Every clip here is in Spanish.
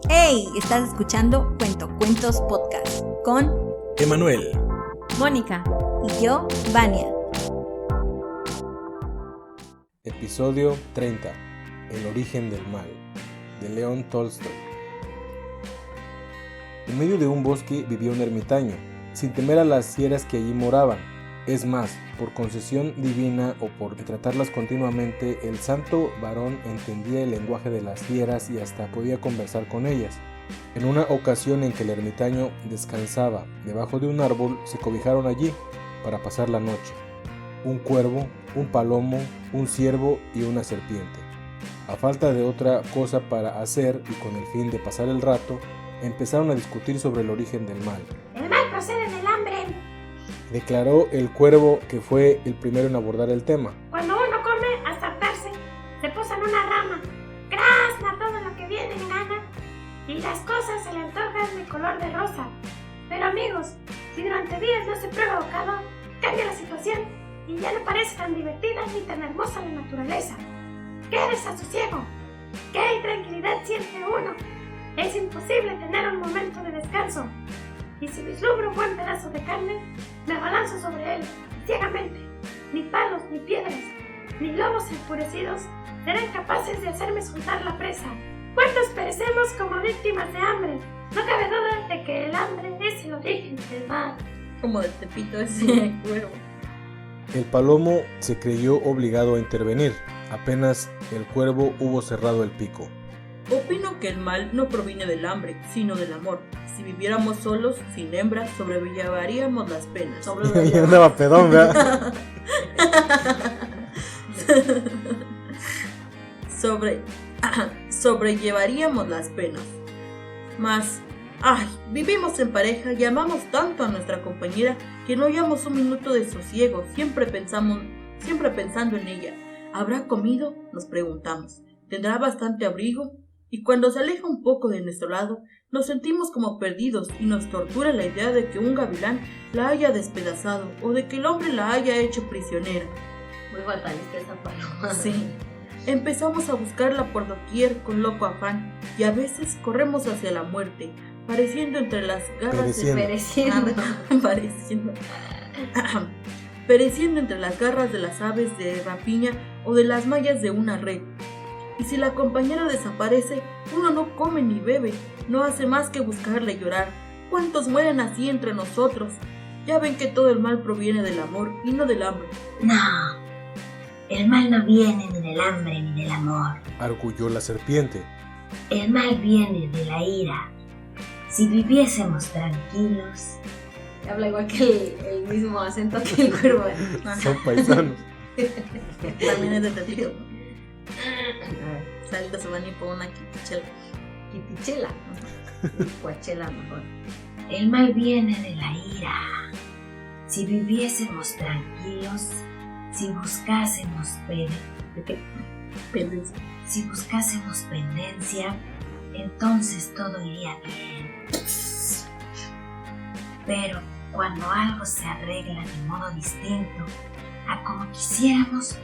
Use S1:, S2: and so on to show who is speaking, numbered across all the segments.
S1: ¡Hey! Estás escuchando Cuentos Podcast con
S2: Emanuel,
S1: Mónica y yo, Vania.
S2: Episodio 30. El origen del mal, de León Tolstoy. En medio de un bosque vivía un ermitaño, sin temer a las fieras que allí moraban. Es más, por concesión divina o por tratarlas continuamente, el santo varón entendía el lenguaje de las fieras y hasta podía conversar con ellas. En una ocasión en que el ermitaño descansaba debajo de un árbol, se cobijaron allí para pasar la noche un cuervo, un palomo, un ciervo y una serpiente. A falta de otra cosa para hacer y con el fin de pasar el rato, empezaron a discutir sobre el origen del mal.
S3: El mal procede del hambre,
S2: Declaró el cuervo, que fue el primero en abordar el tema.
S3: Cuando uno come hasta hartarse, se posa en una rama, grazna todo lo que viene en gana y las cosas se le antojan de color de rosa. Pero amigos, si durante días no se prueba bocado, cambia la situación y ya no parece tan divertida ni tan hermosa la naturaleza. ¡Qué desasosiego! ¡Qué intranquilidad siente uno! Es imposible tener un momento de descanso. Y si vislumbro un buen pedazo de carne, me abalanzo sobre él, ciegamente. Ni palos, ni piedras, ni lobos enfurecidos serán capaces de hacerme soltar la presa. ¿Cuántos perecemos como víctimas de hambre? No cabe duda de que el hambre es el origen del mal.
S4: Como de Tepito ese cuervo.
S2: El palomo se creyó obligado a intervenir, apenas el cuervo hubo cerrado el pico.
S4: Opino que el mal no proviene del hambre, sino del amor. Si viviéramos solos, sin hembras, sobrellevaríamos las penas.
S2: Ya andaba pedón, ¿verdad?
S4: Sobrellevaríamos las penas. Mas, vivimos en pareja y amamos tanto a nuestra compañera que no hallamos un minuto de sosiego, siempre pensando en ella. ¿Habrá comido?, nos preguntamos. ¿Tendrá bastante abrigo? Y cuando se aleja un poco de nuestro lado, nos sentimos como perdidos y nos tortura la idea de que un gavilán la haya despedazado o de que el hombre la haya hecho prisionera.
S5: Muy fatalista esa paloma.
S4: Sí. Empezamos a buscarla por doquier con loco afán y a veces corremos hacia la muerte, pareciendo entre las garras pereciendo entre las garras de las aves de rapiña o de las mallas de una red. Y si la compañera desaparece, uno no come ni bebe, no hace más que buscarla y llorar. ¿Cuántos mueren así entre nosotros? Ya ven que todo el mal proviene del amor y no del hambre.
S5: No, el mal no viene ni del hambre ni del amor.
S2: Arguyó la serpiente.
S5: El mal viene de la ira. Si viviésemos tranquilos...
S6: Habla igual que el mismo acento que el cuervo.
S2: Son paisanos.
S4: También es de Tepito. Salta se van a ir por una quitichela.
S6: Quitichela. Cuachela mejor.
S5: El mal viene de la ira. Si viviésemos tranquilos, si buscásemos pendencia, entonces todo iría bien. Pero cuando algo se arregla de modo distinto a como quisiéramos,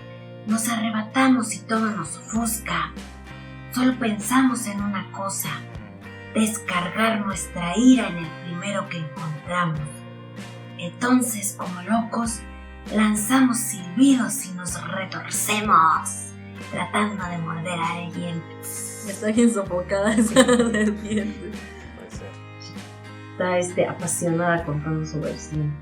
S5: nos arrebatamos y todo nos ofusca. Solo pensamos en una cosa: descargar nuestra ira en el primero que encontramos. Entonces, como locos, lanzamos silbidos y nos retorcemos, tratando de morder a alguien.
S4: Está bien sofocada esa serpiente.
S6: Está apasionada contando su versión.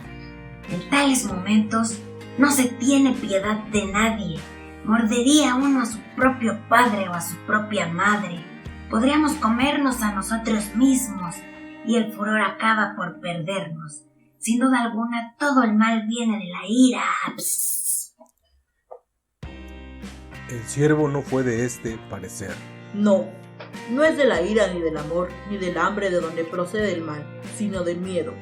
S5: En tales momentos no se tiene piedad de nadie. Mordería uno a su propio padre o a su propia madre. Podríamos comernos a nosotros mismos y el furor acaba por perdernos. Sin duda alguna, todo el mal viene de la ira. Psst.
S2: El ciervo no fue de este parecer.
S4: No es de la ira ni del amor, ni del hambre de donde procede el mal, sino del miedo.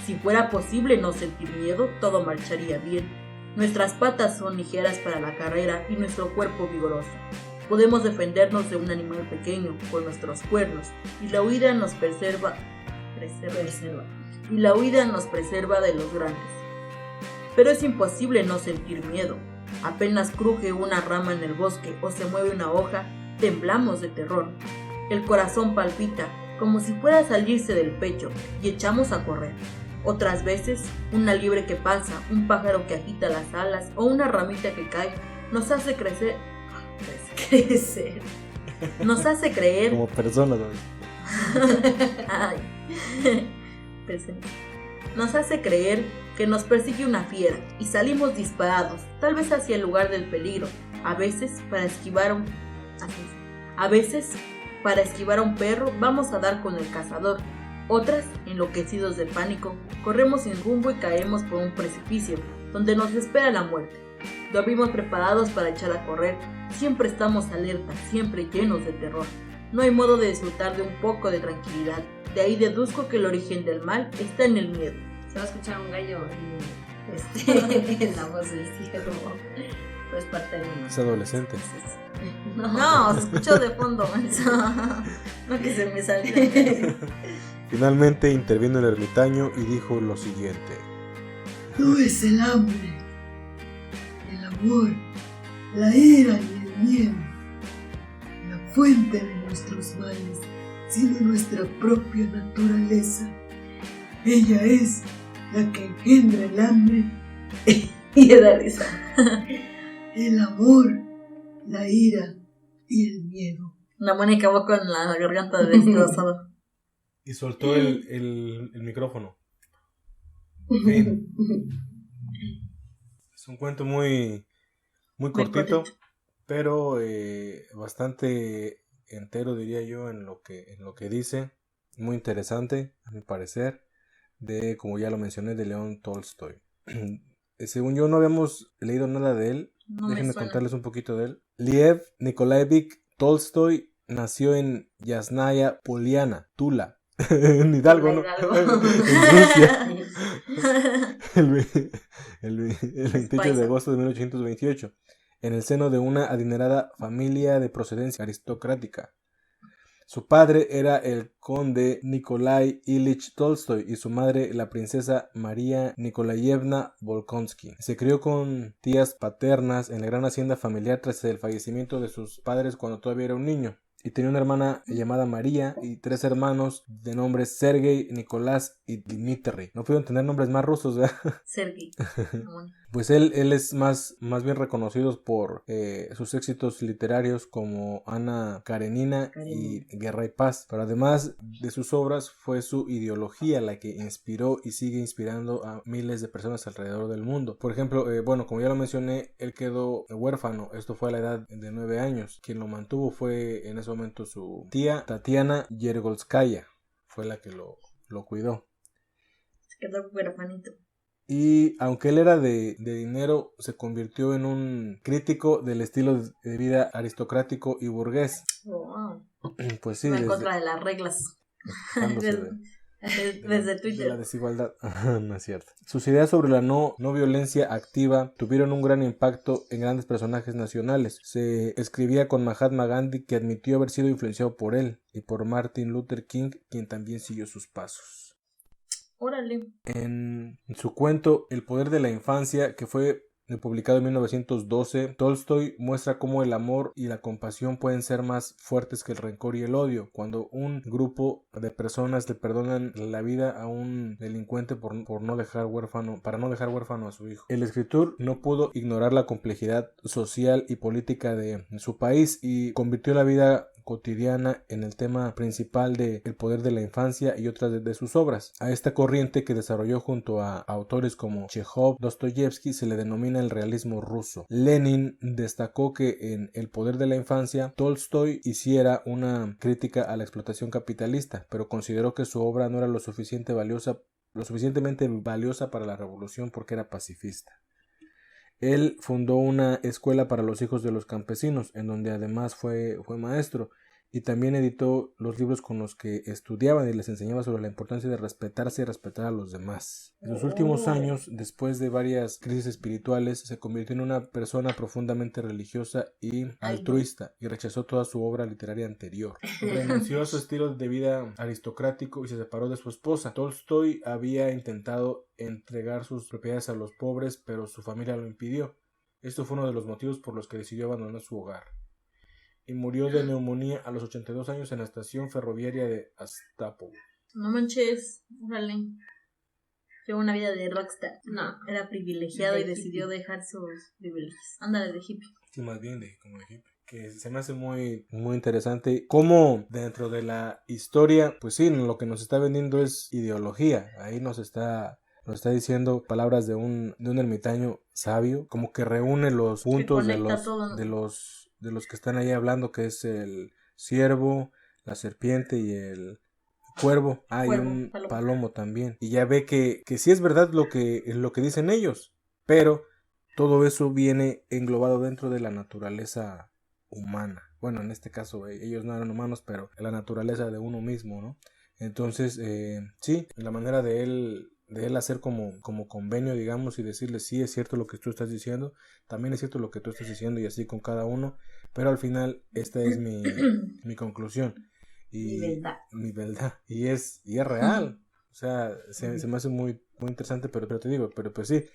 S4: Si fuera posible no sentir miedo, todo marcharía bien. Nuestras patas son ligeras para la carrera y nuestro cuerpo vigoroso. Podemos defendernos de un animal pequeño con nuestros cuernos y la huida nos preserva de los grandes. Pero es imposible no sentir miedo. Apenas cruje una rama en el bosque o se mueve una hoja, temblamos de terror. El corazón palpita, como si fuera a salirse del pecho, y echamos a correr. Otras veces, una liebre que pasa, un pájaro que agita las alas o una ramita que cae, nos hace crecer. Nos hace creer.
S2: Como personas, ¿no?
S4: Ay. Nos hace creer que nos persigue una fiera y salimos disparados, tal vez hacia el lugar del peligro, a veces para esquivar a un perro vamos a dar con el cazador. Otras, enloquecidos de pánico, corremos sin rumbo y caemos por un precipicio, donde nos espera la muerte. Dormimos preparados para echar a correr, siempre estamos alertas, siempre llenos de terror. No hay modo de disfrutar de un poco de tranquilidad. De ahí deduzco que el origen del mal está en el miedo.
S6: Se va a escuchar un gallo en la voz del cielo. Pues parte de uno.
S2: Es adolescente.
S4: No, se escuchó de fondo. No que se me salió.
S2: Finalmente intervino el ermitaño y dijo lo siguiente:
S7: No es el hambre, el amor, la ira y el miedo la fuente de nuestros males, sino nuestra propia naturaleza. Ella es la que engendra el hambre
S4: Y da risa.
S7: el amor, la ira y el miedo.
S4: La Mónica va con la garganta destrozada.
S2: y soltó el micrófono. Fin. Es un cuento muy cortito, pero bastante entero, diría yo, en lo que dice. Muy interesante, a mi parecer, como ya lo mencioné, de León Tolstoy. Según yo no habíamos leído nada de él.
S4: No
S2: Déjenme
S4: me suena.
S2: contarles un poquito de él. Lev Nikolaevich Tolstoy nació en Yasnaya Poliana, Tula, en Hidalgo, ¿no? En Rusia, el 28 de agosto de 1828, en el seno de una adinerada familia de procedencia aristocrática. Su padre era el conde Nikolai Ilich Tolstoy y su madre la princesa María Nikolayevna Volkonsky. Se crió con tías paternas en la gran hacienda familiar tras el fallecimiento de sus padres cuando todavía era un niño. Y tenía una hermana llamada María y 3 hermanos de nombres Sergei, Nicolás y Dmitri. No pudieron tener nombres más rusos, ¿verdad?
S4: Sergei.
S2: Pues él es más bien reconocido por sus éxitos literarios como Ana Karenina y Guerra y Paz. Pero además de sus obras, fue su ideología la que inspiró y sigue inspirando a miles de personas alrededor del mundo. Por ejemplo, como ya lo mencioné, él quedó huérfano. Esto fue a la edad de 9 años. Quien lo mantuvo fue en ese momento su tía Tatiana Yergolskaya. Fue la que lo cuidó.
S4: Se quedó huérfanito.
S2: Y aunque él era de dinero, se convirtió en un crítico del estilo de vida aristocrático y burgués.
S4: Wow.
S2: Pues sí,
S4: Va en contra de las reglas. Desde
S2: de
S4: Twitter.
S2: la desigualdad. No es cierto. Sus ideas sobre la no violencia activa tuvieron un gran impacto en grandes personajes nacionales. Se escribía con Mahatma Gandhi, que admitió haber sido influenciado por él, y por Martin Luther King, quien también siguió sus pasos.
S4: Órale.
S2: En su cuento El poder de la infancia, que fue publicado en 1912, Tolstoy muestra cómo el amor y la compasión pueden ser más fuertes que el rencor y el odio. Cuando un grupo de personas le perdonan la vida a un delincuente para no dejar huérfano a su hijo. El escritor no pudo ignorar la complejidad social y política de su país y convirtió la vida cotidiana en el tema principal de El poder de la infancia y otras de sus obras. A esta corriente, que desarrolló junto a autores como Chekhov, Dostoyevsky, se le denomina el realismo ruso. Lenin destacó que en El poder de la infancia Tolstoy hiciera una crítica a la explotación capitalista, pero consideró que su obra no era lo suficientemente valiosa para la revolución porque era pacifista. Él fundó una escuela para los hijos de los campesinos, en donde además fue maestro, y también editó los libros con los que estudiaban y les enseñaba sobre la importancia de respetarse y respetar a los demás. En sus últimos años, después de varias crisis espirituales, se convirtió en una persona profundamente religiosa y altruista, y rechazó toda su obra literaria anterior. Renunció a su estilo de vida aristocrático y se separó de su esposa. Tolstoy había intentado entregar sus propiedades a los pobres, pero su familia lo impidió. Esto fue uno de los motivos por los que decidió abandonar su hogar. y murió de neumonía a los 82 años en la estación ferroviaria de Astapov.
S4: No manches, órale. Lleva una vida de rockstar.
S6: No.
S4: Era privilegiado y
S6: De
S4: decidió
S6: hippie.
S4: dejar sus privilegios. Ándale, de hippie.
S2: Sí, más bien como de hippie. Que se me hace muy, muy interesante cómo dentro de la historia, pues sí, lo que nos está vendiendo es ideología. Ahí nos está diciendo palabras de un ermitaño sabio, como que reúne los puntos de los que están ahí hablando, que es el ciervo, la serpiente y el cuervo. Hay un palomo también. Y ya ve que sí es verdad lo que dicen ellos, pero todo eso viene englobado dentro de la naturaleza humana. Bueno, en este caso ellos no eran humanos, pero la naturaleza de uno mismo, ¿no? Entonces, sí, la manera de él hacer como convenio, digamos, y decirle, sí, es cierto lo que tú estás diciendo, también es cierto lo que tú estás diciendo, y así con cada uno, pero al final esta es mi conclusión. Y mi verdad. Y es real. O sea, se me hace muy, muy interesante, pero te digo, pero pues sí,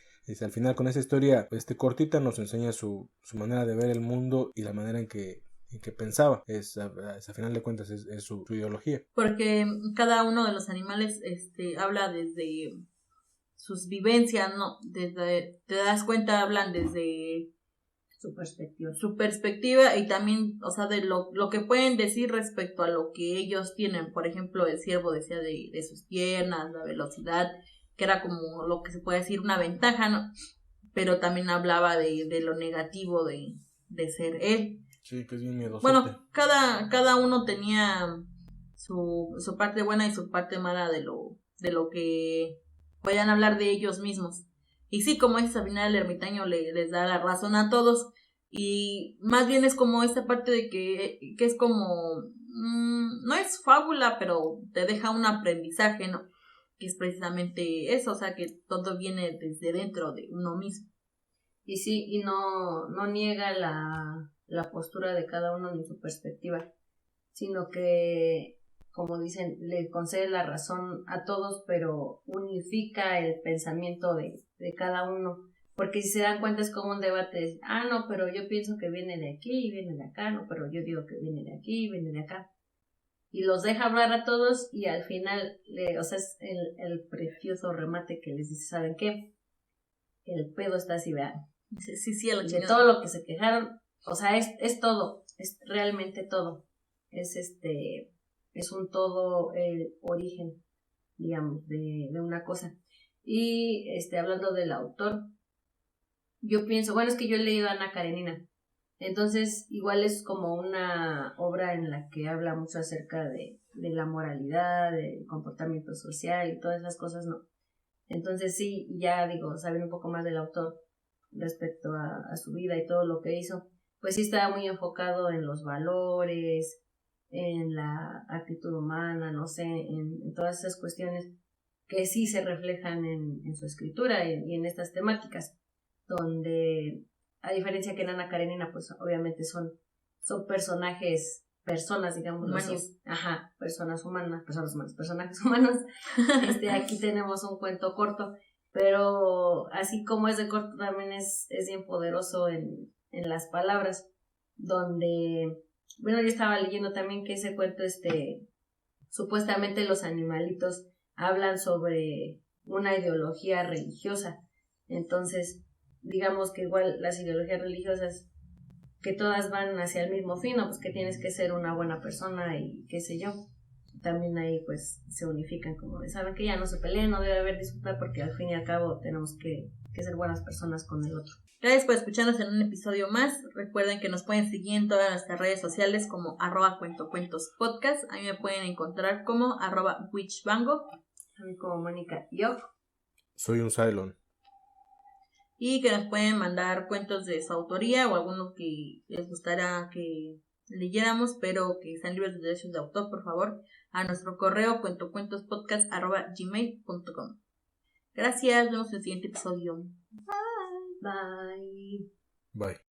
S2: al final con esa historia cortita nos enseña su manera de ver el mundo y la manera en que pensaba. A final de cuentas es su ideología.
S4: Porque cada uno de los animales habla desde sus vivencias, ¿no? Desde, te das cuenta, hablan desde su perspectiva y también, o sea, de lo que pueden decir respecto a lo que ellos tienen. Por ejemplo, el ciervo decía de sus piernas, la velocidad, que era como lo que se puede decir una ventaja, ¿no? Pero también hablaba de lo negativo de ser él.
S2: Sí, que es bien miedoso.
S4: Bueno, cada uno tenía su parte buena y su parte mala de lo que vayan a hablar de ellos mismos. Y sí, como es al final el ermitaño les da la razón a todos. Y más bien es como esta parte de que es como, no es fábula, pero te deja un aprendizaje, ¿no? Que es precisamente eso, o sea, que todo viene desde dentro de uno mismo.
S6: Y sí, y no niega la postura de cada uno ni su perspectiva, sino que, como dicen, le concede la razón a todos, pero unifica el pensamiento de cada uno. Porque si se dan cuenta es como un debate, no, pero yo pienso que viene de aquí y viene de acá, no, pero yo digo que viene de aquí y viene de acá. Y los deja hablar a todos y al final, o sea, es el precioso remate que les dice, ¿saben qué? El pedo está así, vean.
S4: Sí,
S6: de todo lo que se quejaron, o sea, es todo, es realmente todo. Es un todo el origen, digamos, de una cosa. Y hablando del autor, yo pienso, bueno, es que yo he leído a Ana Karenina, entonces igual es como una obra en la que habla mucho acerca de la moralidad, del comportamiento social y todas esas cosas, ¿no? Entonces sí, ya digo, saber un poco más del autor respecto a su vida y todo lo que hizo, pues sí estaba muy enfocado en los valores, en la actitud humana, no sé, en todas esas cuestiones que sí se reflejan en su escritura y en estas temáticas, donde a diferencia que en Ana Karenina, pues obviamente son personas, digamos, personas humanas, personajes humanos. Aquí tenemos un cuento corto, pero así como es de corto, también es bien poderoso en las palabras, donde, bueno, yo estaba leyendo también que ese cuento, supuestamente los animalitos hablan sobre una ideología religiosa. Entonces, digamos que igual las ideologías religiosas, que todas van hacia el mismo fin, ¿no? Pues que tienes que ser una buena persona y qué sé yo. También ahí pues se unifican, como de, saben que ya no se peleen, no debe haber disputa, porque al fin y al cabo tenemos que ser buenas personas con el otro.
S4: Gracias por escucharnos en un episodio más. Recuerden que nos pueden seguir en todas nuestras redes sociales como @cuentocuentospodcast. A mí me pueden encontrar como @witchbango.
S6: A mí como Mónica Yoc.
S2: Soy un Cylon.
S4: Y que nos pueden mandar cuentos de su autoría o alguno que les gustara que leyéramos, pero que están libres de derechos de autor, por favor, a nuestro correo cuentocuentospodcast@gmail.com. Gracias, nos vemos en el siguiente episodio.
S6: Bye.
S2: Bye.